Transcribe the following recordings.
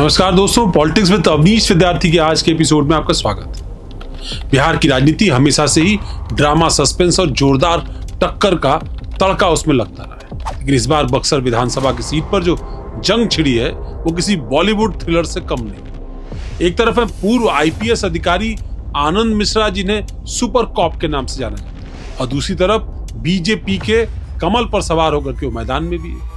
नमस्कार दोस्तों, politics with Awanish विद्यार्थी के आज के एपिसोड में आपका स्वागत है। बिहार की राजनीति हमेशा से ही ड्रामा, सस्पेंस और जोरदार टक्कर का तड़का उसमें लगता रहा है, लेकिन इस बार बक्सर विधानसभा की सीट पर जो जंग छिड़ी है वो किसी बॉलीवुड थ्रिलर से कम नहीं। एक तरफ है पूर्व आईपीएस अधिकारी आनंद मिश्रा, जिन्हें सुपर कॉप के नाम से जाना जाता है, और दूसरी तरफ बीजेपी के कमल पर सवार होकर के वो मैदान में भी है।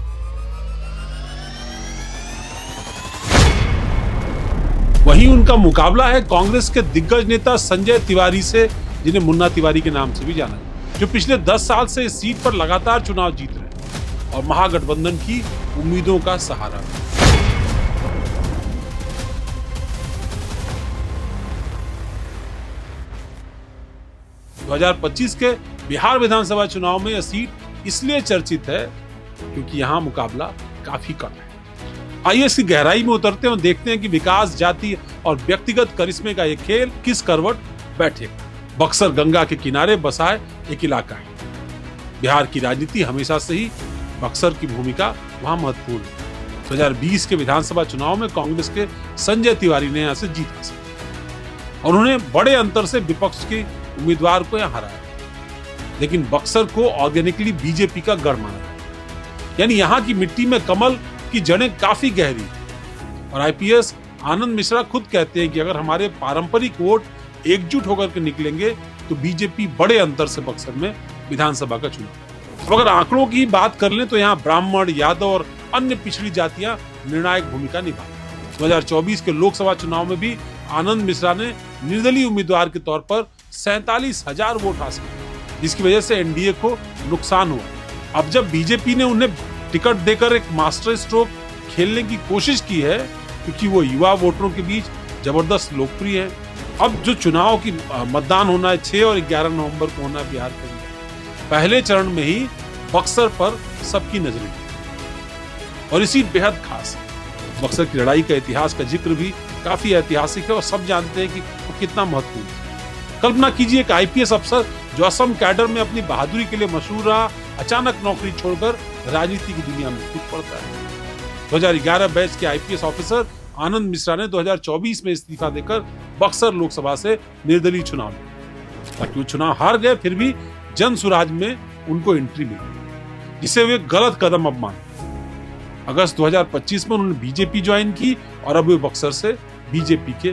वहीं उनका मुकाबला है कांग्रेस के दिग्गज नेता संजय तिवारी से, जिन्हें मुन्ना तिवारी के नाम से भी जाना जाता है, जो पिछले 10 साल से इस सीट पर लगातार चुनाव जीत रहे हैं और महागठबंधन की उम्मीदों का सहारा है। दो 2025 के बिहार विधानसभा चुनाव में यह सीट इसलिए चर्चित है क्योंकि यहां मुकाबला काफी कम है। आइए इसकी गहराई में उतरते हैं और देखते हैं कि विकास, जाति और व्यक्तिगत करिश्मे का ये खेल किस करवट बैठेगा। बक्सर गंगा के किनारे बसा एक इलाका है। बिहार की राजनीति हमेशा से ही बक्सर की भूमिका वहां महत्वपूर्ण है। 2020 के विधानसभा चुनाव में कांग्रेस के संजय तिवारी ने यहां से जीत हासिल की और उन्होंने बड़े अंतर से विपक्ष के उम्मीदवार को यहां हराया, लेकिन बक्सर को ऑर्गेनिकली बीजेपी का गढ़ माना जाता है। यानी यहाँ की मिट्टी में कमल की जड़ें काफी गहरी हैं। और आईपीएस आनंद मिश्रा खुद कहते हैं कि अगर हमारे पारंपरिक वोट एकजुट होकर के निकलेंगे तो बीजेपी बड़े अंतर से बक्सर में विधानसभा का चुनाव। अब अगर आंकड़ों की बात कर लें तो यहाँ ब्राह्मण, यादव और अन्य पिछड़ी जातियां निर्णायक भूमिका निभाई। 2024 के लोकसभा चुनाव में भी आनंद मिश्रा ने निर्दलीय उम्मीदवार के तौर पर 47,000 वोट हासिल किए, जिसकी वजह से एनडीए को नुकसान हुआ। अब जब बीजेपी ने उन्हें टिकट देकर एक मास्टर स्ट्रोक खेलने की कोशिश की है, क्योंकि वो युवा वोटरों के बीच जबरदस्त लोकप्रिय है। अब जो चुनाव की मतदान होना है 6 और 11 नवंबर को होना है बिहार के अंदर, पहले चरण में ही बक्सर पर सबकी नजरें और इसी बेहद खास है। बक्सर की लड़ाई का इतिहास का जिक्र भी काफी ऐतिहासिक है और सब जानते हैं कि वो कितना महत्वपूर्ण है। कल्पना कीजिए एक आईपीएस अफसर जो असम कैडर में अपनी बहादुरी के लिए मशहूर रहा, अचानक नौकरी छोड़कर राजनीति की दुनिया में कूद पड़ता है। 2011 बैच के आईपीएस ऑफिसर आनंद मिश्रा ने 2024 में इस्तीफा देकर बक्सर लोकसभा से निर्दलीय चुनाव लड़ा, ताकि वो चुनाव हार गए, फिर भी जन सुराज में उनको एंट्री मिली, जिसे वे गलत कदम अब माने। अगस्त 2025 में उन्होंने बीजेपी ज्वाइन की और अब वे बक्सर से बीजेपी के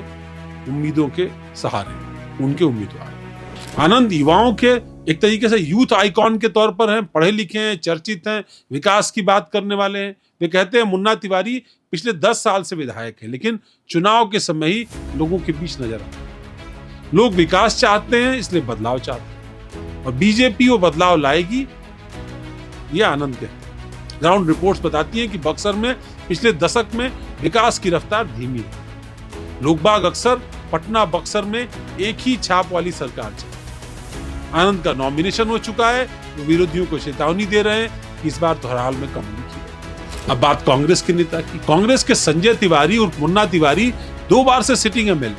उम्मीदों के सहारे, उनके उम्मीदवार। आनंद युवाओं के एक तरीके से यूथ आइकॉन के तौर पर हैं, पढ़े लिखे हैं, चर्चित हैं, विकास की बात करने वाले हैं। वे कहते हैं मुन्ना तिवारी पिछले 10 साल से विधायक है, लेकिन चुनाव के समय ही लोगों के बीच नजर आते हैं। लोग विकास चाहते हैं, इसलिए बदलाव चाहते हैं और बीजेपी वो बदलाव लाएगी, ये आनंद कहते हैं। ग्राउंड रिपोर्ट्स बताती हैं कि बक्सर में पिछले दशक में विकास की रफ्तार धीमी है। लोग बाग अक्सर पटना बक्सर में एक ही छाप वाली सरकार चाहते। आनंद का नॉमिनेशन हो चुका है, वो विरोधियों को चेतावनी दे रहे हैं कि इस बार तो हर हाल में कम नहीं किया। अब बात कांग्रेस के नेता की। कांग्रेस के संजय तिवारी और मुन्ना तिवारी 2 बार से सिटिंग एमएलए,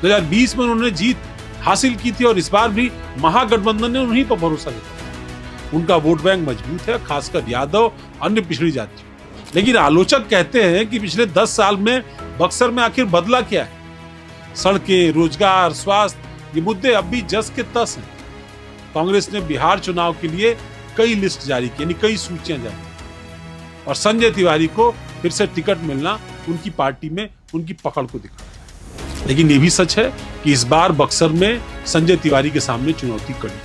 2020 में उन्होंने जीत हासिल की थी और इस बार भी महागठबंधन ने उन्हीं पर भरोसा किया। उनका वोट बैंक मजबूत है, खासकर यादव, अन्य पिछड़ी जाति। लेकिन आलोचक कहते हैं कि पिछले 10 साल में बक्सर में आखिर बदला क्या है। सड़कें, रोजगार, स्वास्थ्य, ये मुद्दे अब भी जस के तस हैं। कांग्रेस ने बिहार चुनाव के लिए कई लिस्ट जारी की, यानी कई सूचियां जारी की, और संजय तिवारी को फिर से टिकट मिलना उनकी पार्टी में उनकी पकड़ को दिखाता है। लेकिन ये भी सच है कि इस बार बक्सर में संजय तिवारी के सामने चुनौती कड़ी,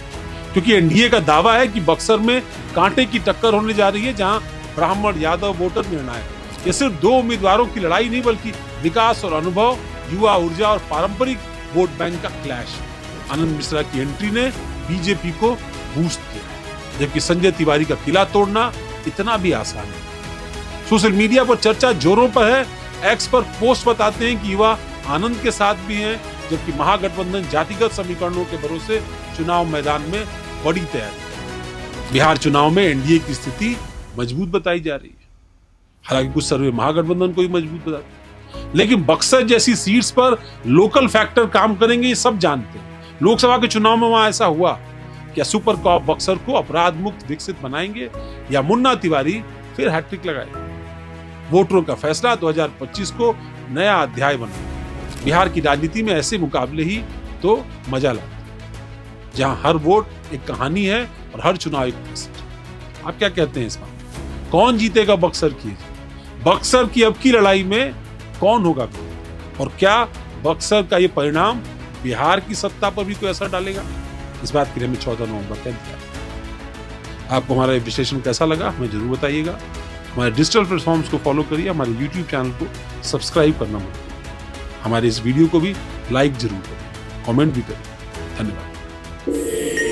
क्योंकि एनडीए का दावा है कि बक्सर में कांटे की टक्कर होने जा रही है, जहां ब्राह्मण, यादव वोटर निर्णायक। ये सिर्फ 2 उम्मीदवारों की लड़ाई नहीं, बल्कि विकास और अनुभव, युवा ऊर्जा और पारंपरिक वोट बैंक का क्लैश। आनंद मिश्रा की एंट्री ने बीजेपी को बूस्ट किया, जबकि संजय तिवारी का किला तोड़ना इतना भी आसान है। सोशल मीडिया पर चर्चा जोरों पर है। एक्स पर पोस्ट बताते हैं कि युवा आनंद के साथ भी हैं, जबकि महागठबंधन जातिगत समीकरणों के भरोसे चुनाव मैदान में बड़ी तैयारी। बिहार चुनाव में एनडीए की स्थिति मजबूत बताई जा रही है, हालांकि कुछ सर्वे महागठबंधन को भी मजबूत बताते हैं, लेकिन बक्सर जैसी सीट्स पर लोकल फैक्टर काम करेंगे, ये सब जानते हैं। लोकसभा के चुनाव में वहां ऐसा हुआ, क्या सुपर कॉप बक्सर को अपराध मुक्त विकसित बनाएंगे या मुन्ना तिवारी फिर हैट्रिक लगाएंगे? वोटरों का फैसला 2025 को नया अध्याय बना। बिहार की राजनीति में ऐसे मुकाबले ही तो मजा लाते हैं, जहां हर वोट एक कहानी है और हर चुनाव एक मैसेज। आप क्या कहते हैं इस बात? कौन जीतेगा बक्सर की? बक्सर की अब की लड़ाई में कौन होगा और क्या बक्सर का ये परिणाम बिहार की सत्ता पर भी कोई असर डालेगा? इस बात के लिए हमें 14 नवंबर का इंतजार है। आपको हमारा विश्लेषण कैसा लगा हमें जरूर बताइएगा। हमारे डिजिटल प्लेटफॉर्म्स को फॉलो करिए, हमारे YouTube चैनल को सब्सक्राइब करना मत भूलिए। हमारे इस वीडियो को भी लाइक जरूर करें, कमेंट भी करें। धन्यवाद।